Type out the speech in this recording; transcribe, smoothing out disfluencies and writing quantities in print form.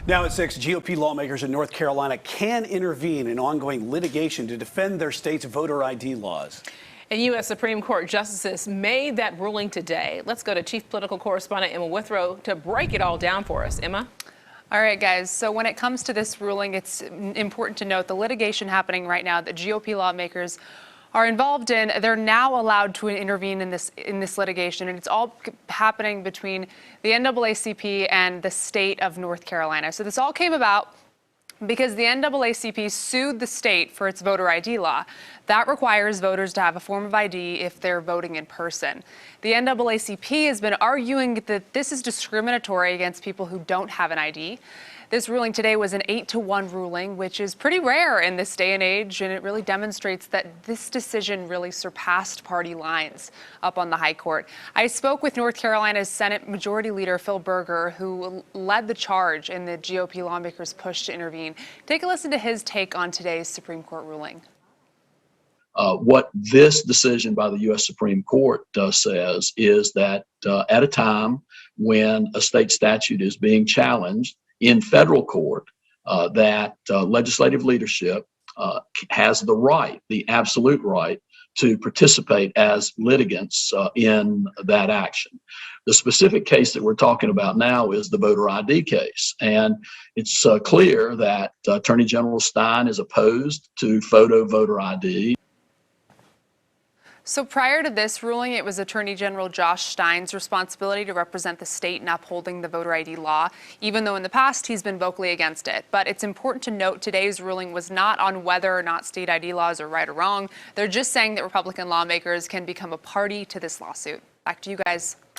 Now at 6, GOP lawmakers in North Carolina can intervene in ongoing litigation to defend their state's voter ID laws. And U.S. Supreme Court justices made that ruling today. Let's go to Chief Political Correspondent Emma Withrow to break it all down for us. Emma? All right, guys. So when it comes to this ruling, it's important to note the litigation happening right now that GOP lawmakers are involved in. They're now allowed to intervene in this litigation, and it's all happening between the NAACP and the state of North Carolina. So this all came about because the NAACP sued the state for its voter ID law. That requires voters to have a form of ID if they're voting in person. The NAACP has been arguing that this is discriminatory against people who don't have an ID. This ruling today was an 8-1 ruling, which is pretty rare in this day and age, and it really demonstrates that this decision really surpassed party lines up on the high court. I spoke with North Carolina's Senate Majority Leader Phil Berger, who led the charge in the GOP lawmakers' push to intervene. Take a listen to his take on today's Supreme Court ruling. What this decision by the U.S. Supreme Court says is that at a time when a state statute is being challenged in federal court, that legislative leadership has the right, the absolute right, to participate as litigants in that action. The specific case that we're talking about now is the voter ID case, and it's clear that Attorney General Stein is opposed to photo voter ID. So prior to this ruling, it was Attorney General Josh Stein's responsibility to represent the state in upholding the voter ID law, even though in the past he's been vocally against it. But it's important to note today's ruling was not on whether or not state ID laws are right or wrong. They're just saying that Republican lawmakers can become a party to this lawsuit. Back to you guys.